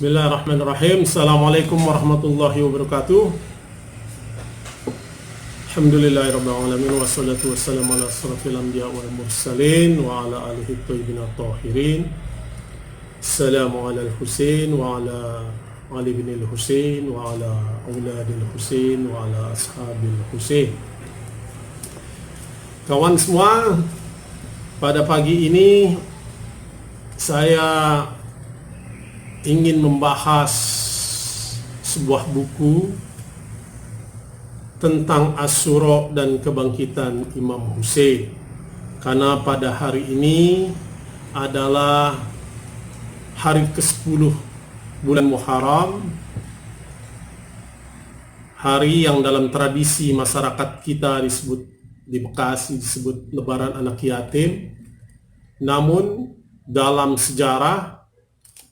Bismillahirrahmanirrahim. Assalamualaikum warahmatullahi wabarakatuh. Alhamdulillahirabbil alamin wassalatu wassalamu ala asrofil anbiya wal mursalin wa ala alihi thayyibin at-tahirin. Assalamu ala al-Husain wa ala Ali bin al-Husain wa ala auladil Husain wa ala ashabil Husain. Kawan semua, pada pagi ini saya ingin membahas sebuah buku tentang Asyura dan kebangkitan Imam Husain, karena pada hari ini adalah hari ke-10 bulan Muharram, hari yang dalam tradisi masyarakat kita disebut di Bekasi disebut Lebaran Anak Yatim. Namun dalam sejarah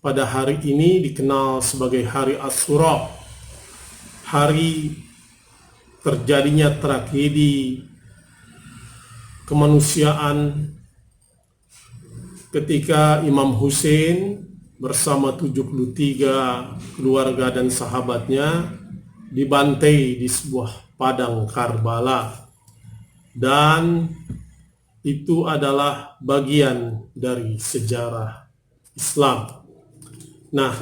pada hari ini dikenal sebagai hari Asyura, hari terjadinya tragedi kemanusiaan ketika Imam Husain bersama 73 keluarga dan sahabatnya dibantai di sebuah padang Karbala, dan itu adalah bagian dari sejarah Islam. Nah,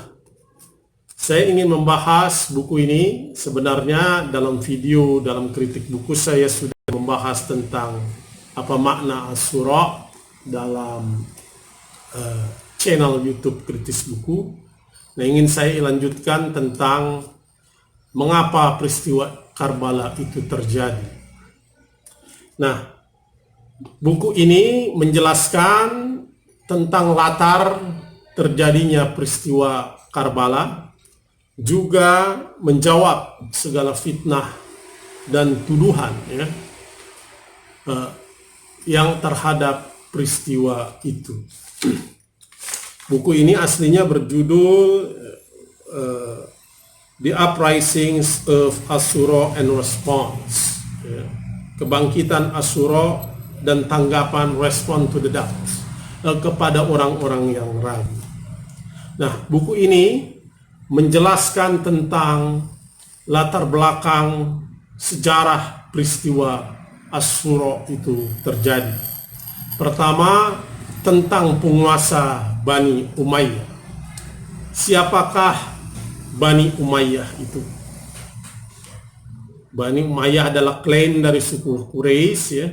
saya ingin membahas buku ini. Sebenarnya dalam video, dalam kritik buku, saya sudah membahas tentang apa makna Asyura dalam channel YouTube Kritis Buku. Nah, ingin saya lanjutkan tentang mengapa peristiwa Karbala itu terjadi. Nah, buku ini menjelaskan tentang latar terjadinya peristiwa Karbala, juga menjawab segala fitnah dan tuduhan yang terhadap peristiwa itu. Buku ini aslinya berjudul The Uprisings of Asyura and Response, kebangkitan Asyura dan tanggapan, respon to the doubts, kepada orang-orang yang ragu. Nah, buku ini menjelaskan tentang latar belakang sejarah peristiwa Asyura itu terjadi. Pertama, tentang penguasa Bani Umayyah. Siapakah Bani Umayyah itu? Bani Umayyah adalah klan dari suku Quraisy.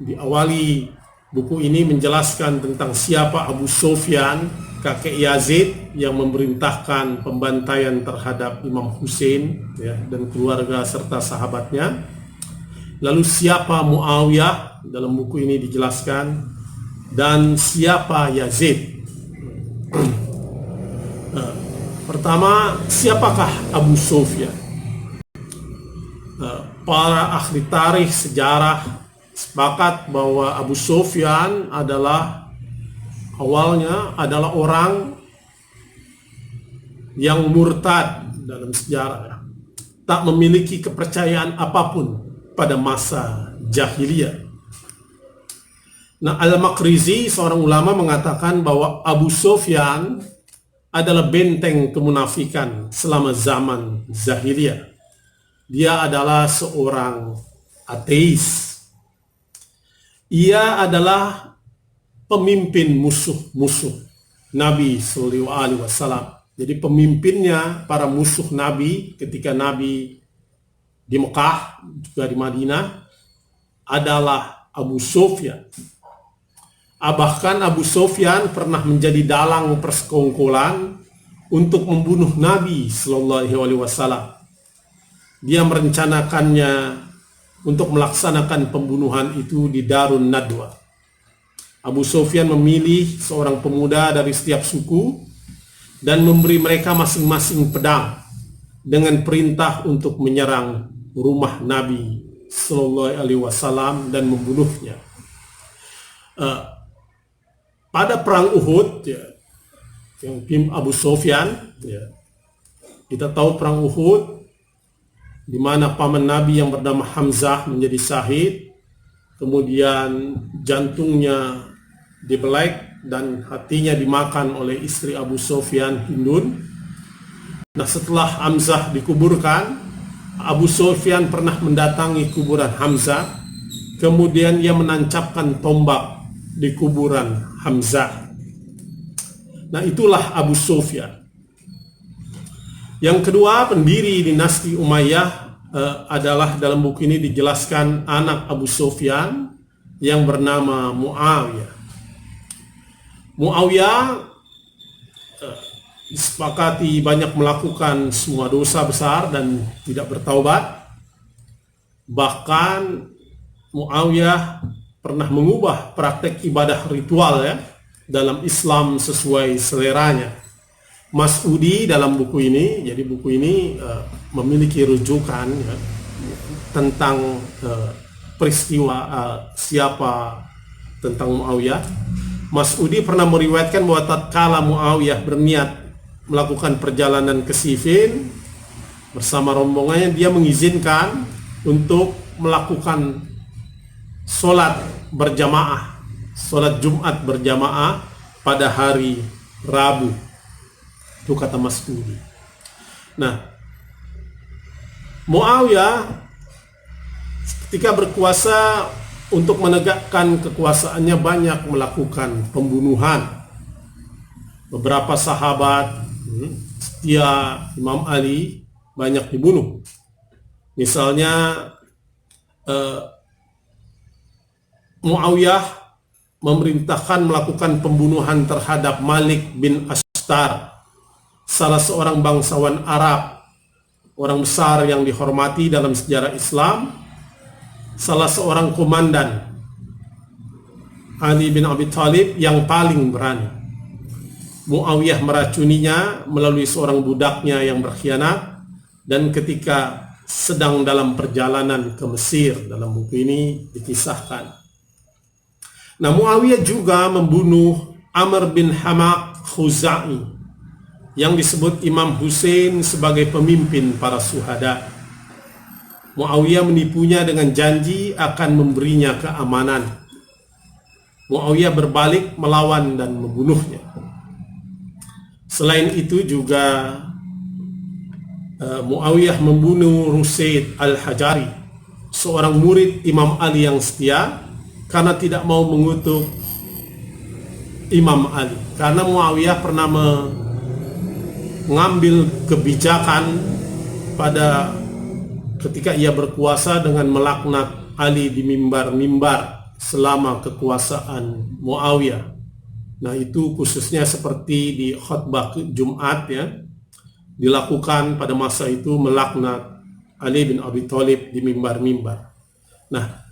Diawali buku ini menjelaskan tentang siapa Abu Sufyan, kakek Yazid yang memerintahkan pembantaian terhadap Imam Husain dan keluarga serta sahabatnya. Lalu siapa Muawiyah, dalam buku ini dijelaskan, dan siapa Yazid. Pertama, siapakah Abu Sufyan? Para ahli tarikh sejarah sepakat bahwa Abu Sufyan awalnya adalah orang yang murtad dalam sejarah, tak memiliki kepercayaan apapun pada masa jahiliyah. Nah, Al-Maqrizi, seorang ulama, mengatakan bahwa Abu Sufyan adalah benteng kemunafikan selama zaman jahiliyah. Dia adalah seorang ateis. Ia adalah pemimpin musuh-musuh Nabi Sallallahu Alaihi Wasallam. Jadi pemimpinnya para musuh Nabi ketika Nabi di Mekah, juga di Madinah, adalah Abu Sufyan. Bahkan Abu Sufyan pernah menjadi dalang persekongkolan untuk membunuh Nabi Sallallahu Alaihi Wasallam. Dia merencanakannya untuk melaksanakan pembunuhan itu di Darun Nadwa. Abu Sufyan memilih seorang pemuda dari setiap suku dan memberi mereka masing-masing pedang dengan perintah untuk menyerang rumah Nabi Sallallahu Alaihi Wasallam dan membunuhnya. Pada perang Uhud, yang tim Abu Sufyan, kita tahu perang Uhud, di mana paman Nabi yang bernama Hamzah menjadi syahid, kemudian jantungnya dibelek dan hatinya dimakan oleh istri Abu Sufyan, Hindun. Nah, setelah Hamzah dikuburkan, Abu Sufyan pernah mendatangi kuburan Hamzah, kemudian ia menancapkan tombak di kuburan Hamzah. Nah, itulah Abu Sufyan. Yang kedua, pendiri dinasti Umayyah adalah dalam buku ini dijelaskan anak Abu Sufyan yang bernama Muawiyah. Muawiyah disepakati banyak melakukan semua dosa besar dan tidak bertaubat. Bahkan Muawiyah pernah mengubah praktek ibadah ritual dalam Islam sesuai seleranya. Mas'udi dalam buku ini, jadi buku ini memiliki rujukan tentang peristiwa siapa tentang Muawiyah. Mas'udi pernah meriwayatkan bahwa tatkala Muawiyah berniat melakukan perjalanan ke Siffin bersama rombongannya, dia mengizinkan untuk melakukan sholat berjamaah, sholat Jumat berjamaah pada hari Rabu. Itu kata Mas'udi. Nah, Muawiyah ketika berkuasa, untuk menegakkan kekuasaannya banyak melakukan pembunuhan. Beberapa sahabat setia Imam Ali banyak dibunuh. Misalnya Muawiyah memerintahkan melakukan pembunuhan terhadap Malik bin Ashtar, salah seorang bangsawan Arab, orang besar yang dihormati dalam sejarah Islam, salah seorang komandan Ali bin Abi Thalib yang paling berani. Muawiyah meracuninya melalui seorang budaknya yang berkhianat, dan ketika sedang dalam perjalanan ke Mesir, dalam buku ini dikisahkan. Nah, Muawiyah juga membunuh Amr bin Hamaq Khuzai yang disebut Imam Hussein sebagai pemimpin para syuhada. Muawiyah menipunya dengan janji akan memberinya keamanan. Muawiyah berbalik melawan dan membunuhnya. Selain itu juga Muawiyah membunuh Rusaid al-Hajari, seorang murid Imam Ali yang setia, karena tidak mau mengutuk Imam Ali. Karena Muawiyah pernah mengambil kebijakan pada ketika ia berkuasa dengan melaknat Ali di mimbar-mimbar selama kekuasaan Muawiyah. Nah, itu khususnya seperti di khutbah Jumat dilakukan pada masa itu, melaknat Ali bin Abi Thalib di mimbar-mimbar. Nah,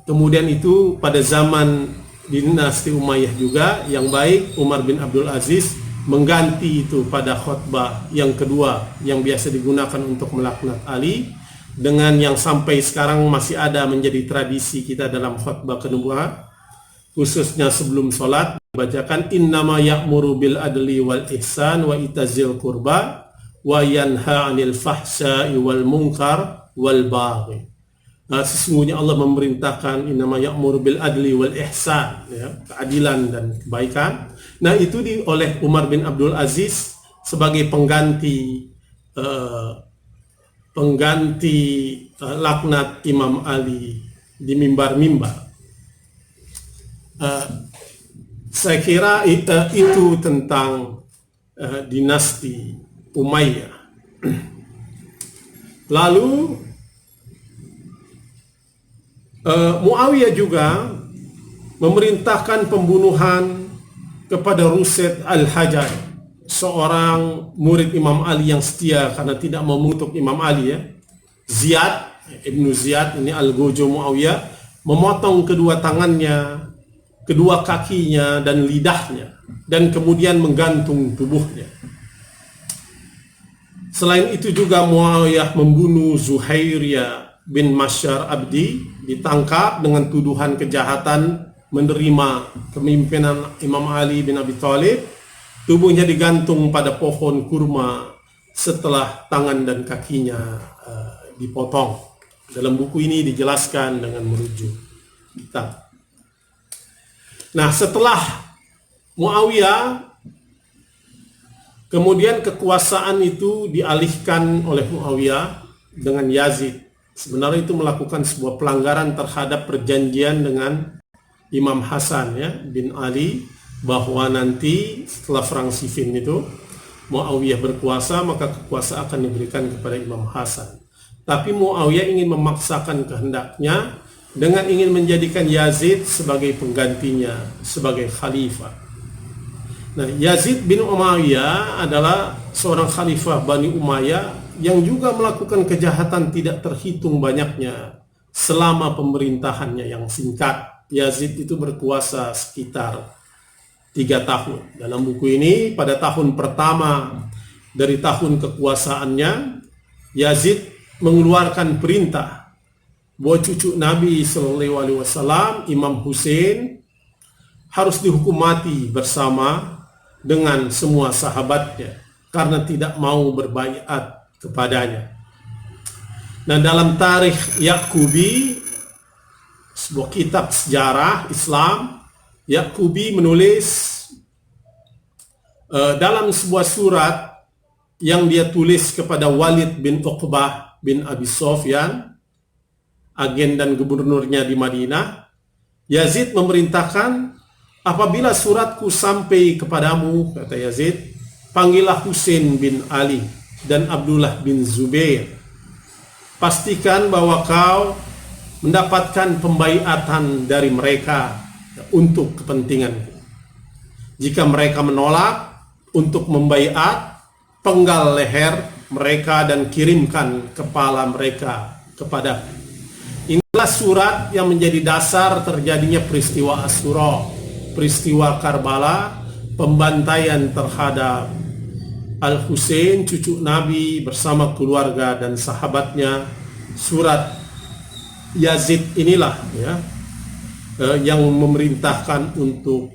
kemudian itu pada zaman dinasti Umayyah juga yang baik, Umar bin Abdul Aziz mengganti itu pada khutbah yang kedua yang biasa digunakan untuk melaknat Ali, dengan yang sampai sekarang masih ada menjadi tradisi kita dalam khutbah kedua, khususnya sebelum sholat dibacakan innama ya'muru bil adli wal ihsan wa itazil qurba wa yanha 'anil fahsya'i wal munkar wal baghi. Sesungguhnya Allah memerintahkan innama ya'muru bil adli wal ihsan, keadilan dan kebaikan. Nah, itu oleh Umar bin Abdul Aziz sebagai pengganti laknat Imam Ali di mimbar-mimbar. Saya kira itu tentang dinasti Umayyah. Lalu Muawiyah juga memerintahkan pembunuhan kepada Rusaid al-Hajari, seorang murid Imam Ali yang setia karena tidak mau mengutuk Imam Ali. Ziyad, Ibnu Ziyad ini Al-Gojo Muawiyah, memotong kedua tangannya, kedua kakinya dan lidahnya, dan kemudian menggantung tubuhnya. Selain itu juga Muawiyah membunuh Zuhairiyah bin Masyar Abdi, ditangkap dengan tuduhan kejahatan menerima kepemimpinan Imam Ali bin Abi Thalib. Tubuhnya digantung pada pohon kurma setelah tangan dan kakinya dipotong. Dalam buku ini dijelaskan dengan merujuk kitab. Nah, setelah Muawiyah, kemudian kekuasaan itu dialihkan oleh Muawiyah dengan Yazid. Sebenarnya itu melakukan sebuah pelanggaran terhadap perjanjian dengan Imam Hasan ya bin Ali, bahwa nanti setelah perang Siffin itu Muawiyah berkuasa, maka kekuasaan akan diberikan kepada Imam Hasan. Tapi Muawiyah ingin memaksakan kehendaknya dengan ingin menjadikan Yazid sebagai penggantinya, sebagai khalifah. Nah, Yazid bin Umayyah adalah seorang khalifah Bani Umayyah yang juga melakukan kejahatan tidak terhitung banyaknya selama pemerintahannya yang singkat. Yazid itu berkuasa sekitar 3 tahun. Dalam buku ini, pada tahun pertama dari tahun kekuasaannya, Yazid mengeluarkan perintah bahwa cucu Nabi SAW, Imam Hussein, harus dihukum mati bersama dengan semua sahabatnya karena tidak mau berbaiat kepadanya. Nah, dalam Tarikh Yaqubi, sebuah kitab sejarah Islam, Yaqubi menulis dalam sebuah surat yang dia tulis kepada Walid bin Uqbah bin Abi Sufyan, agen dan gubernurnya di Madinah. Yazid memerintahkan, apabila suratku sampai kepadamu, kata Yazid, panggillah Husain bin Ali dan Abdullah bin Zubair. Pastikan bahwa kau mendapatkan pembaiatan dari mereka untuk kepentinganku. Jika mereka menolak untuk membaiat, penggal leher mereka dan kirimkan kepala mereka kepadaku. Inilah surat yang menjadi dasar terjadinya peristiwa Asyura, peristiwa Karbala, pembantaian terhadap Al-Husain, cucu Nabi bersama keluarga dan sahabatnya. Surat Yazid inilah ya yang memerintahkan untuk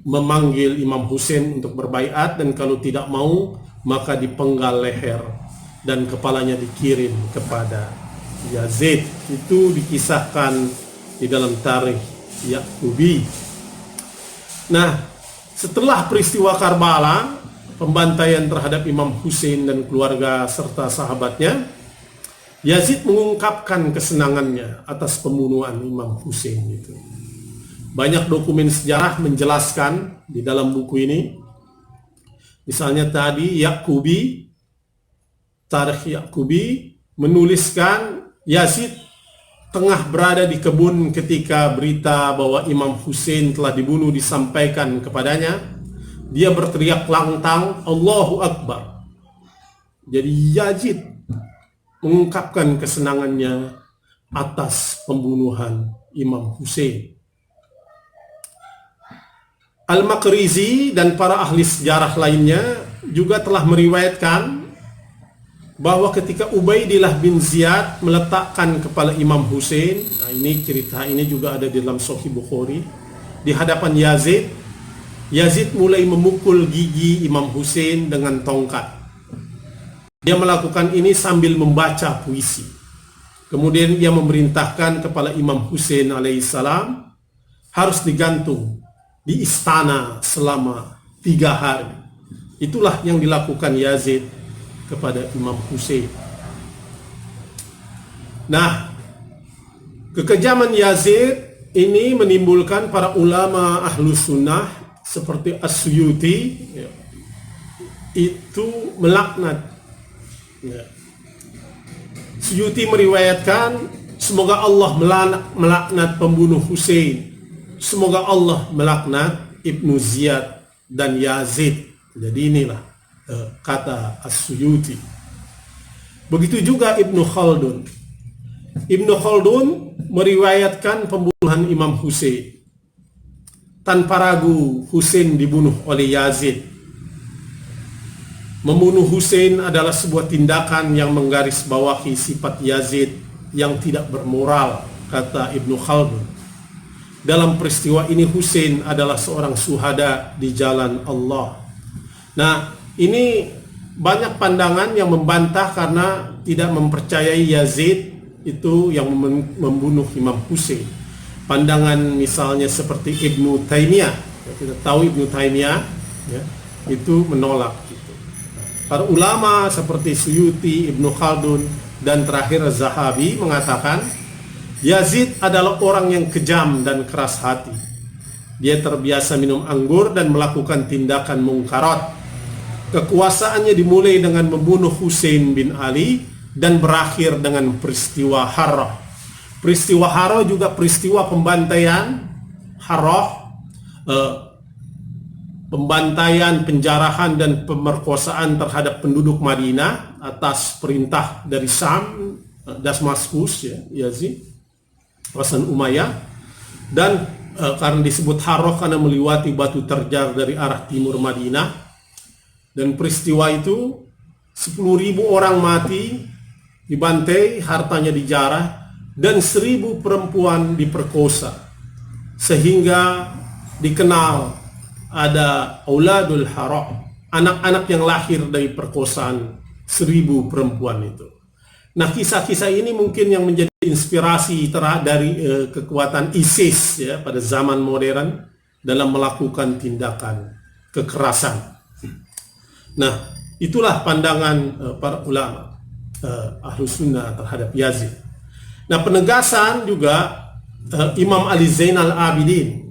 memanggil Imam Husain untuk berbaiat, dan kalau tidak mau maka dipenggal leher dan kepalanya dikirim kepada Yazid. Itu dikisahkan di dalam Tarikh Yaqubi. Nah, setelah peristiwa Karbala, pembantaian terhadap Imam Husain dan keluarga serta sahabatnya, Yazid mengungkapkan kesenangannya atas pembunuhan Imam Husain itu. Banyak dokumen sejarah menjelaskan di dalam buku ini. Misalnya tadi Yaqubi, Tarikh Yaqubi menuliskan Yazid tengah berada di kebun ketika berita bahwa Imam Husain telah dibunuh disampaikan kepadanya. Dia berteriak lantang, Allahu Akbar. Jadi Yazid mengungkapkan kesenangannya atas pembunuhan Imam Husain. Al-Maqrizi dan para ahli sejarah lainnya juga telah meriwayatkan bahwa ketika Ubaidillah bin Ziyad meletakkan kepala Imam Husain, nah ini cerita ini juga ada di dalam Sahih Bukhari, di hadapan Yazid, Yazid mulai memukul gigi Imam Husain dengan tongkat. Dia melakukan ini sambil membaca puisi. Kemudian ia memerintahkan kepala Imam Husain alaihissalam harus digantung di istana selama 3 hari. Itulah yang dilakukan Yazid kepada Imam Husain. Nah, kekejaman Yazid ini menimbulkan para ulama ahlu sunnah seperti As-Suyuti itu melaknat. Suyuti meriwayatkan, semoga Allah melaknat pembunuh Husain, semoga Allah melaknat Ibnu Ziyad dan Yazid. Jadi inilah kata As-Suyuti. Begitu juga Ibnu Khaldun. Ibnu Khaldun meriwayatkan pembunuhan Imam Husain. Tanpa ragu Husain dibunuh oleh Yazid. Membunuh Husain adalah sebuah tindakan yang menggarisbawahi sifat Yazid yang tidak bermoral, kata Ibnu Khaldun. Dalam peristiwa ini Husain adalah seorang syuhada di jalan Allah. Nah, ini banyak pandangan yang membantah karena tidak mempercayai Yazid itu yang membunuh Imam Husain. pandangan misalnya seperti Ibnu Taimiyah, kita tahu Ibnu Taimiyah ya, itu menolak gitu. Para ulama seperti Suyuti, Ibnu Khaldun, dan terakhir Zahabi mengatakan Yazid adalah orang yang kejam dan keras hati. Dia terbiasa minum anggur dan melakukan tindakan mungkarat. Kekuasaannya dimulai dengan membunuh Husain bin Ali dan berakhir dengan peristiwa Harrah. Peristiwa Harrah juga peristiwa pembantaian Harrah, pembantaian, penjarahan dan pemerkosaan terhadap penduduk Madinah atas perintah dari Syam, Damaskus ya, Yazid Hasan Umayyah, dan karena disebut Harrah karena melewati batu terjar dari arah timur Madinah, dan peristiwa itu 10.000 orang mati, dibantai, hartanya dijarah, dan 1.000 perempuan diperkosa, sehingga dikenal ada auladul haram, anak-anak yang lahir dari perkosaan 1.000 perempuan itu. Nah, kisah-kisah ini mungkin yang menjadi inspirasi dari kekuatan ISIS ya pada zaman modern dalam melakukan tindakan kekerasan. Nah, itulah pandangan para ulama Ahlus Sunnah terhadap Yazid. Nah, penegasan juga Imam Ali Zainal Abidin.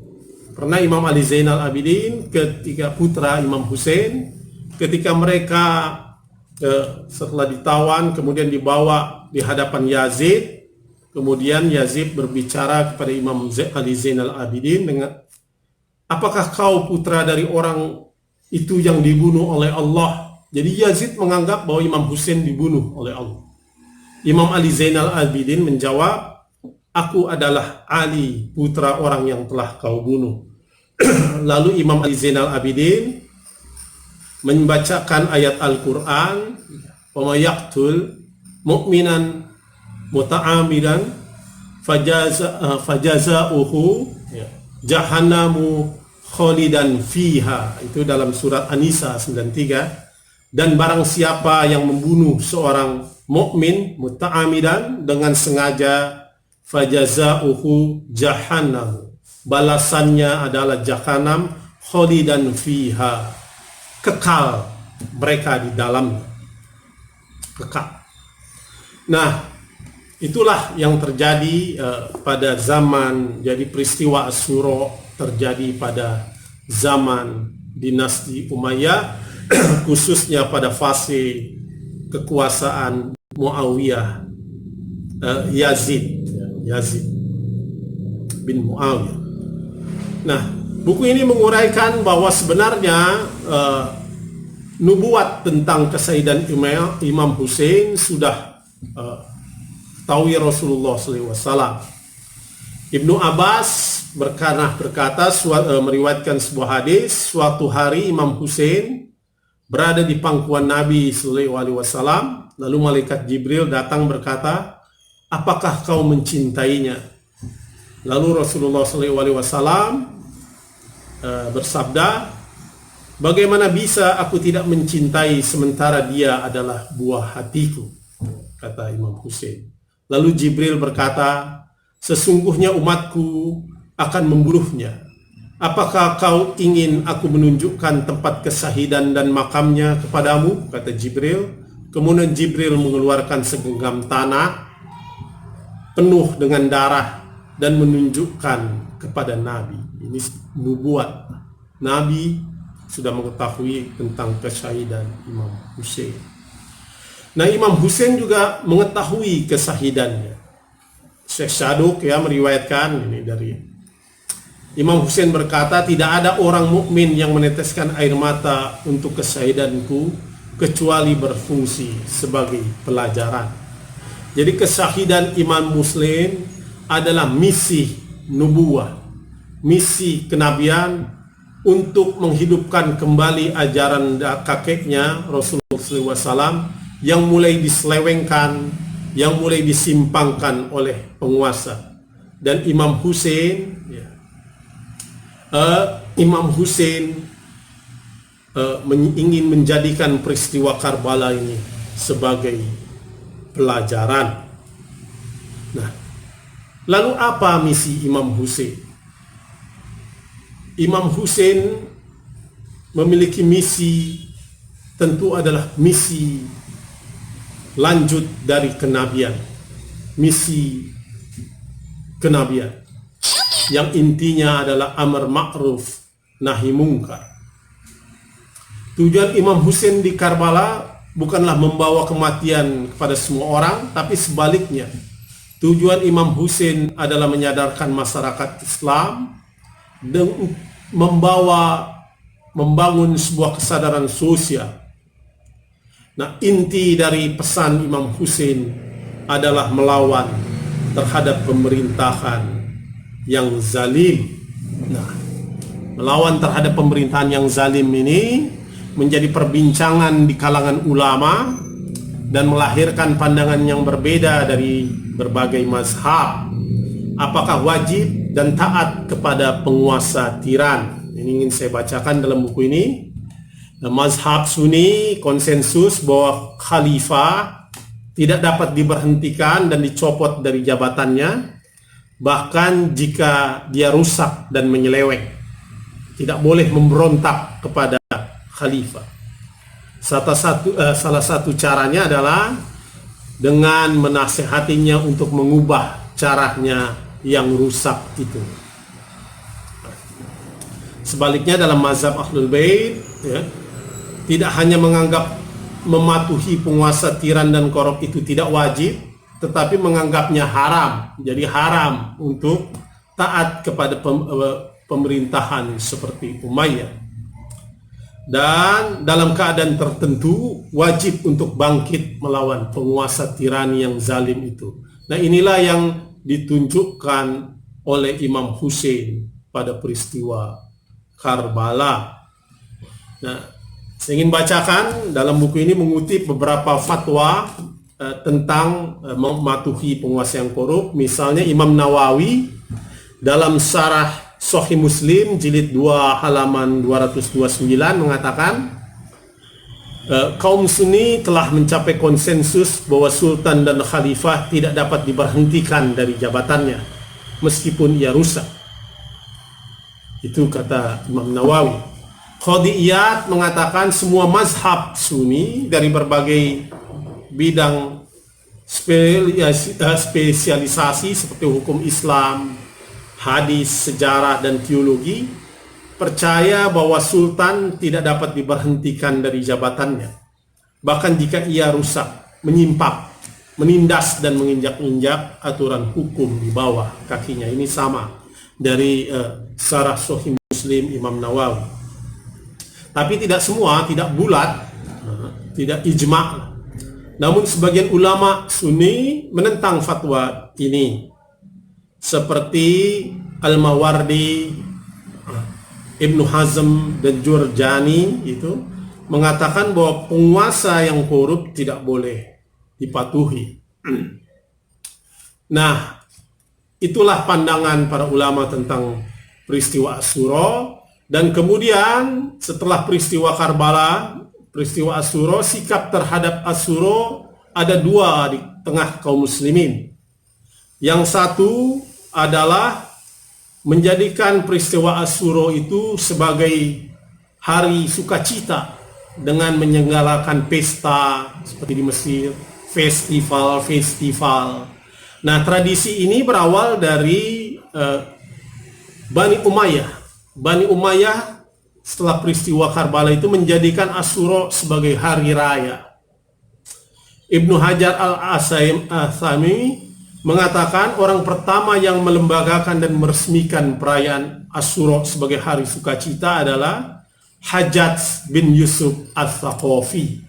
Pernah Imam Ali Zainal Abidin ketika putra Imam Hussein, ketika mereka setelah ditawan kemudian dibawa di hadapan Yazid, kemudian Yazid berbicara kepada Imam Ali Zainal Abidin dengan, apakah kau putra dari orang itu yang dibunuh oleh Allah? Jadi Yazid menganggap bahwa Imam Hussein dibunuh oleh Allah. Imam Ali Zainal Abidin menjawab, aku adalah Ali, putra orang yang telah kau bunuh. Lalu Imam Ali Zainal Abidin membacakan ayat Al-Quran, wa may yaqtul mu'minan muta'amidan fajaza'uhu jahannamu khalidan fiha, itu dalam surat An-Nisa 93. Dan barang siapa yang membunuh seorang mukmin muta'amidan dengan sengaja, fajaza'uhu jahannam, balasannya adalah jahanam, khalidan fiha, kekal mereka di dalamnya, kekal. Nah, itulah yang terjadi pada zaman, jadi peristiwa Asyura terjadi pada zaman dinasti Umayyah, khususnya pada fase kekuasaan Muawiyah, Yazid bin Muawiyah. Nah, buku ini menguraikan bahwa sebenarnya nubuat tentang kesaidan Imam Hussein sudah tahu Rasulullah SAW. Ibnu Abbas berkata meriwayatkan sebuah hadis, suatu hari Imam Hussein berada di pangkuan Nabi SAW, lalu malaikat Jibril datang berkata, apakah kau mencintainya? Lalu Rasulullah SAW bersabda, bagaimana bisa aku tidak mencintai sementara dia adalah buah hatiku, kata Imam Hussein. Lalu Jibril berkata, sesungguhnya umatku akan membunuhnya. Apakah kau ingin aku menunjukkan tempat kesahidan dan makamnya kepadamu? Kata Jibril. Kemudian Jibril mengeluarkan segenggam tanah penuh dengan darah dan menunjukkan kepada Nabi. Ini nubuat. Nabi sudah mengetahui tentang kesahidan Imam Hussein. Nah, Imam Hussein juga mengetahui kesahidannya. Syekh Saduk ya meriwayatkan ini dari Imam Hussein berkata, tidak ada orang mukmin yang meneteskan air mata untuk kesahidanku kecuali berfungsi sebagai pelajaran. Jadi kesahidan Imam Muslim adalah misi nubuah, misi kenabian untuk menghidupkan kembali ajaran kakeknya Rasulullah SAW yang mulai diselewengkan, yang mulai disimpangkan oleh penguasa. Dan Imam Hussein ingin menjadikan peristiwa Karbala ini sebagai pelajaran. Nah, Lalu apa misi Imam Hussein? Imam Hussein memiliki misi, tentu adalah misi lanjut dari kenabian, misi kenabian yang intinya adalah amar ma'ruf nahi mungkar. Tujuan Imam Hussein di Karbala bukanlah membawa kematian kepada semua orang, tapi sebaliknya. Tujuan Imam Hussein adalah menyadarkan masyarakat Islam dan membangun sebuah kesadaran sosial. Nah, inti dari pesan Imam Hussein adalah melawan terhadap pemerintahan yang zalim. Nah, melawan terhadap pemerintahan yang zalim ini menjadi perbincangan di kalangan ulama dan melahirkan pandangan yang berbeda dari berbagai mazhab. Apakah wajib dan taat kepada penguasa tiran? Ini ingin saya bacakan dalam buku ini. Mazhab Sunni konsensus bahwa khalifah tidak dapat diberhentikan dan dicopot dari jabatannya, bahkan jika dia rusak dan menyeleweng. Tidak boleh memberontak kepada khalifah. Salah satu caranya adalah dengan menasehatinya untuk mengubah caranya yang rusak itu. Sebaliknya dalam mazhab Ahlul Bait, ya, tidak hanya menganggap mematuhi penguasa tiran dan korup itu tidak wajib, tetapi menganggapnya haram. Jadi haram untuk taat kepada pemerintahan seperti Umayyah. Dan dalam keadaan tertentu wajib untuk bangkit melawan penguasa tirani yang zalim itu. Nah, inilah yang ditunjukkan oleh Imam Hussein pada peristiwa Karbala. Nah, saya ingin bacakan dalam buku ini mengutip beberapa fatwa tentang mematuhi penguasa yang korup. Misalnya Imam Nawawi dalam Syarah Sahih Muslim jilid 2 halaman 229 mengatakan kaum Sunni telah mencapai konsensus bahwa sultan dan khalifah tidak dapat diberhentikan dari jabatannya meskipun ia rusak. Itu kata Imam Nawawi. Qadiyat mengatakan semua mazhab Sunni dari berbagai bidang spesialisasi seperti hukum Islam, hadis, sejarah, dan teologi percaya bahwa sultan tidak dapat diberhentikan dari jabatannya, bahkan jika ia rusak, menyimpang, menindas dan menginjak-injak aturan hukum di bawah kakinya. Ini sama dari Syarah Sahih Muslim Imam Nawawi. Tapi tidak semua, tidak bulat, tidak ijma'. Namun sebagian ulama Sunni menentang fatwa ini, seperti Al-Mawardi, Ibnu Hazm, dan Jurjani itu mengatakan bahwa penguasa yang korup tidak boleh dipatuhi. Nah, itulah pandangan para ulama tentang peristiwa Asyura. Dan kemudian setelah peristiwa Karbala, peristiwa Asyura, sikap terhadap Asyura ada dua di tengah kaum muslimin. Yang satu adalah menjadikan peristiwa Asyura itu sebagai hari sukacita dengan menyelenggarakan pesta seperti di Mesir, festival. Nah, tradisi ini berawal dari Bani Umayyah. Bani Umayyah setelah peristiwa Karbala itu menjadikan Asyura sebagai hari raya. Ibnu Hajar al-Asami mengatakan orang pertama yang melembagakan dan meresmikan perayaan Asyura sebagai hari sukacita adalah Hajjaj bin Yusuf al-Thaqafi,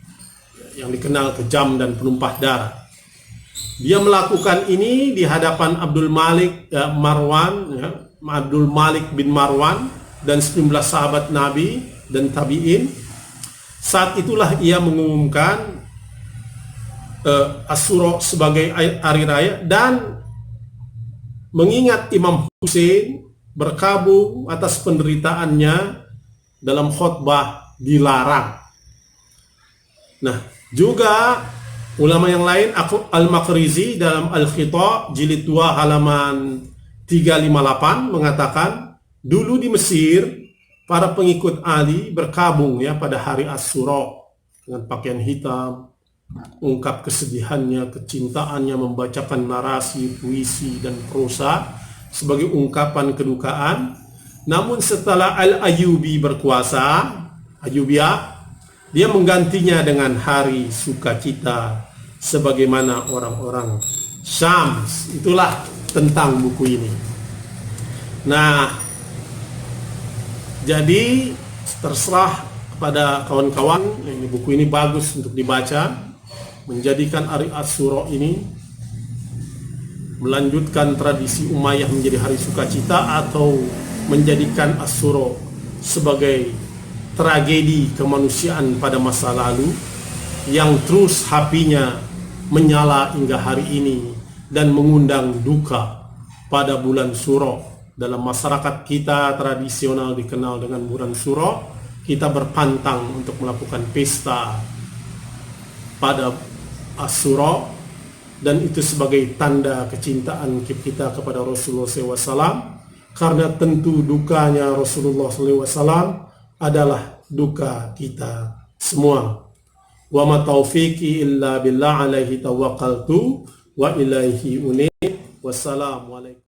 yang dikenal kejam dan penumpah darah. Dia melakukan ini di hadapan Abdul Malik bin Marwan dan sejumlah sahabat Nabi dan tabi'in. Saat itulah ia mengumumkan Asyura sebagai hari raya dan mengingat Imam Hussein berkabung atas penderitaannya dalam khutbah dilarang. Nah, juga Ulama yang lain, Al-Maqrizi dalam Al-Khita jilid 2 halaman 358 mengatakan, dulu di Mesir para pengikut Ali berkabung ya pada hari Asyura dengan pakaian hitam, ungkap kesedihannya, kecintaannya, membacakan narasi, puisi dan prosa sebagai ungkapan kedukaan. Namun setelah Al-Ayyubi berkuasa, Ayyubiyah, dia menggantinya dengan hari sukacita sebagaimana orang-orang Syams. Itulah tentang buku ini. Nah, jadi terserah kepada kawan-kawan, ini buku ini bagus untuk dibaca, menjadikan hari Asyura ini melanjutkan tradisi Umayyah menjadi hari sukacita, atau menjadikan Asyura sebagai tragedi kemanusiaan pada masa lalu yang terus apinya menyala hingga hari ini dan mengundang duka pada bulan Syura. Dalam masyarakat kita tradisional dikenal dengan bulan Syura, kita berpantang untuk melakukan pesta pada Asyura, dan itu sebagai tanda kecintaan kita kepada Rasulullah SAW, karena tentu dukanya Rasulullah SAW adalah duka kita semua. Wa ma taufiqi illa billah alaihi tawakkaltu wa ilaihi unib. Wassalamu alaikum.